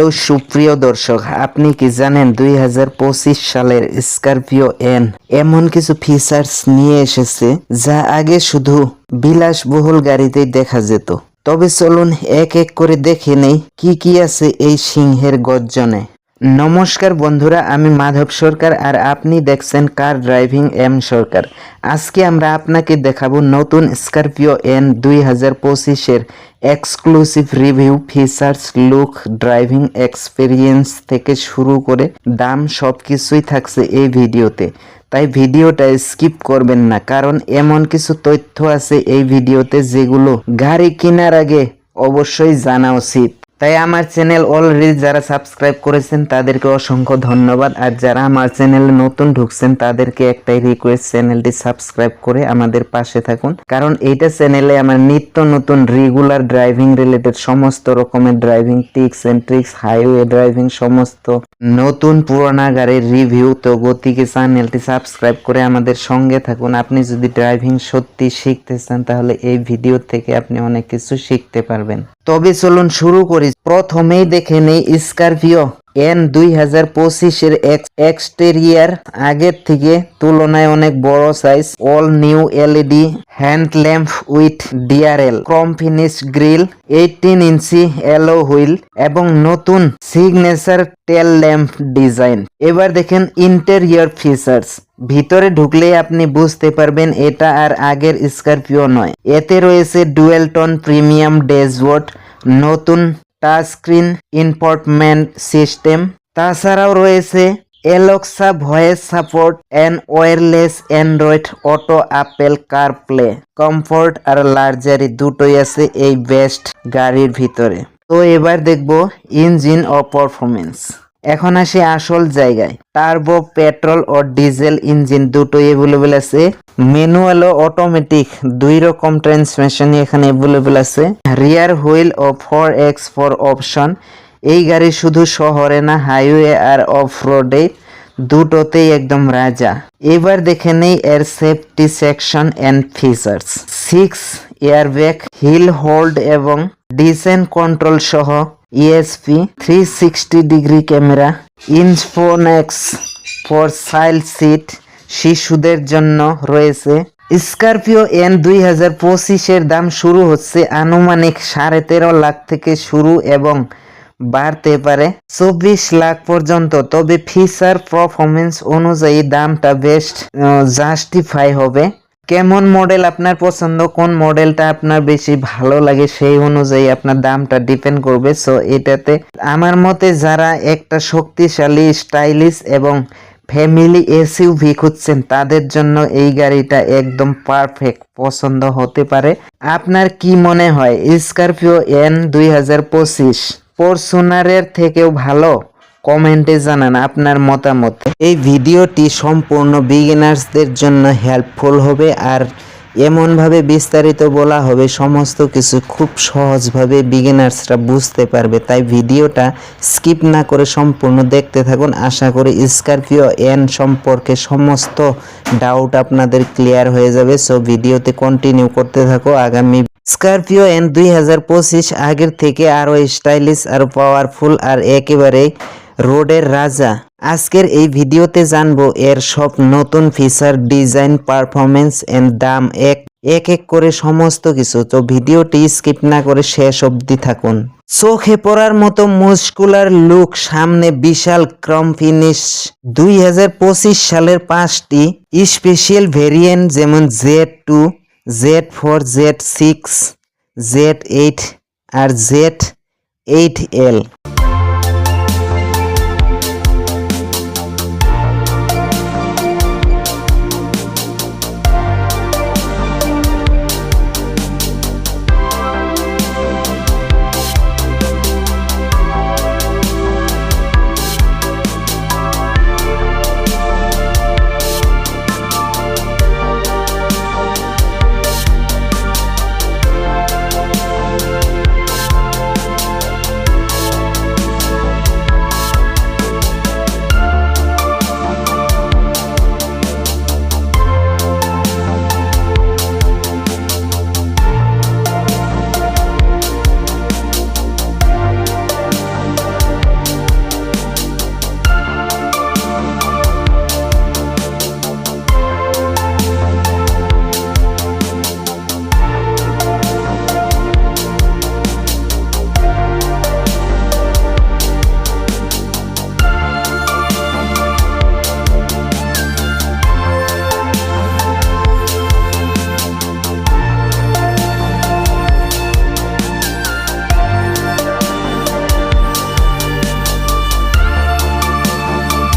Hello সুপ্রিয় দর্শক, আপনি কি জানেন 2025 সালের স্করপিও এন এমন কিছু ফিচার্স নিয়ে এসেছে যা আগে শুধু বিলাসবহুল গাড়িতেই দেখা যেত। তবে চলুন এক এক করে দেখে নেই কি কি আছে এই সিংহের গর্জনে। নমস্কার বন্ধুরা, আমি মাধব সরকার আর আপনি দেখছেন কার ড্রাইভিং এম সরকার। আজকে আমরা আপনাকে দেখাবো নতুন স্করপিও এন 2025-এর exclusive review, features, look, driving experience থেকে শুরু করে দাম সবকিছুই থাকছে এই ভিডিওতে। তাই ভিডিওটা স্কিপ করবেন না, কারণ এমন কিছু তথ্য আছে এই ভিডিওতে যেগুলো গাড়ি কেনার আগে অবশ্যই জানা উচিত। তাই আমার চ্যানেল অলরেডি যারা সাবস্ক্রাইব করেছেন তাদেরকে অসংখ্য ধন্যবাদ, আর যারা আমার চ্যানেলে নতুন ঢুকছেন তাদেরকে একটাই রিকোয়েস্ট, চ্যানেলটি সাবস্ক্রাইব করে আমাদের পাশে থাকুন, কারণ এইটা চ্যানেলে আমার নিত্য নতুন রেগুলার ড্রাইভিং রিলেটেড সমস্ত রকমের driving tips and tricks, highway driving, সমস্ত নতুন পুরোনো গাড়ির রিভিউ। তো গতিকে চ্যানেলটি সাবস্ক্রাইব করে আমাদের সঙ্গে থাকুন। আপনি যদি ড্রাইভিং সত্যি শিখতে চান তাহলে এই ভিডিও থেকে আপনি অনেক কিছু শিখতে পারবেন। তবে চলুন শুরু করি। প্রথমেই দেখে নেই স্করপিও এন 2025-এর এক্সটেরিয়ার। আগের থেকে তুলনায় অনেক বড় size, all new LED hand lamp with DRL, Chrome finish grill, 18 inch alloy wheel এবং নতুন সিগনেচার টেল ল্যাম্প ডিজাইন। এবার দেখেন ইন্টেরিয়র ফিচার্স। ভিতরে ঢুকলেই আপনি বুঝতে পারবেন এটা আর আগের স্করপিও নয়। এতে রয়েছে ডুয়েল টোন প্রিমিয়াম ড্যাশবোর্ড, নতুন টাচ স্ক্রিন ইনফোটেইনমেন্ট সিস্টেম, তাছাড়াও রয়েছে Alexa voice support and wireless Android Auto, Apple CarPlay, comfort আর লাক্সারি দুটোই আছে এই বেস্ট গাড়ির ভিতরে। তো এবার দেখব ইঞ্জিন ও পারফরমেন্স। এখন আসি আসল জায়গায়। টার্বো, পেট্রোল ও ডিজেল ইঞ্জিন দুটোই অ্যাভেলেবেল আছে। ম্যানুয়াল ও অটোমেটিক দুই রকম ট্রান্সমিশনই এখানে অ্যাভেলেবেল আছে। রিয়ার হুইল ও 4x4 অপশন। এই গাড়ি শুধু শহরে না, হাইওয়ে আর অফ রোডে দুটোতেই একদম রাজা। এবার দেখে নেই এর safety section and features. 6 airbag, hill hold এবং ডিসেন্ট কন্ট্রোল সহ ESP, 360 ডিগ্রি ক্যামেরা, ইনফোনেক্স ফর চাইল্ড সিট, শিশুদের জন্য রয়েছে। স্করপিও এন 2025-এর দাম শুরু হচ্ছে আনুমানিক 13.5 লাখ থেকে শুরু এবং বাড়তে পারে 24 লাখ পর্যন্ত। তবে ফিচার পারফরমেন্স অনুযায়ী দামটা বেশ জাস্টিফাই হবে। কেমন মডেল আপনার পছন্দ, কোন মডেলটা আপনার বেশি ভালো লাগে সেই অনুযায়ী আপনার দামটা ডিপেন্ড করবে। সো এটাতে আমার মতে যারা একটা শক্তিশালী, স্টাইলিশ এবং ফ্যামিলি এসইউভি খুঁজছেন তাদের জন্য এই গাড়িটা একদম পারফেক্ট পছন্দ হতে পারে। আপনার কি মনে হয় স্করপিও এন 2025 ফরচুনারের থেকেও ভালো? কমেন্টে জানান আপনার মতামত। এই ভিডিওটি সম্পূর্ণ বিগিনার্সদের জন্য হেল্পফুল হবে, আর এমনভাবে বিস্তারিত বলা হবে সমস্ত কিছু খুব সহজভাবে বিগিনার্সরা বুঝতে পারবে। তাই ভিডিওটা স্কিপ না করে সম্পূর্ণ দেখতে থাকুন। আশা করি স্করপিও এন সম্পর্কে সমস্ত ডাউট আপনাদের ক্লিয়ার হয়ে যাবে। সো ভিডিওতে কন্টিনিউ করতে থাকো। আগামী স্করপিও এন 2025 আগের থেকে আরও স্টাইলিশ আর পাওয়ারফুল আর একেবারে রোডের রাজা। আজকের এই ভিডিওতে জানবো এর সব নতুন ফিচার, ডিজাইন, পারফরমেন্স এন্ড দাম এক এক করে সমস্ত কিছু। তো ভিডিওটি স্কিপ না করে শেষ অবধি থাকুন। চোখে পড়ার মতো মুস্কুলার লুক, সামনে বিশাল ক্রোম ফিনিশ। 2025 সালের 5টি স্পেশাল ভেরিয়েন্ট যেমন Z2, Z4, Z6, Z8 আর Z8L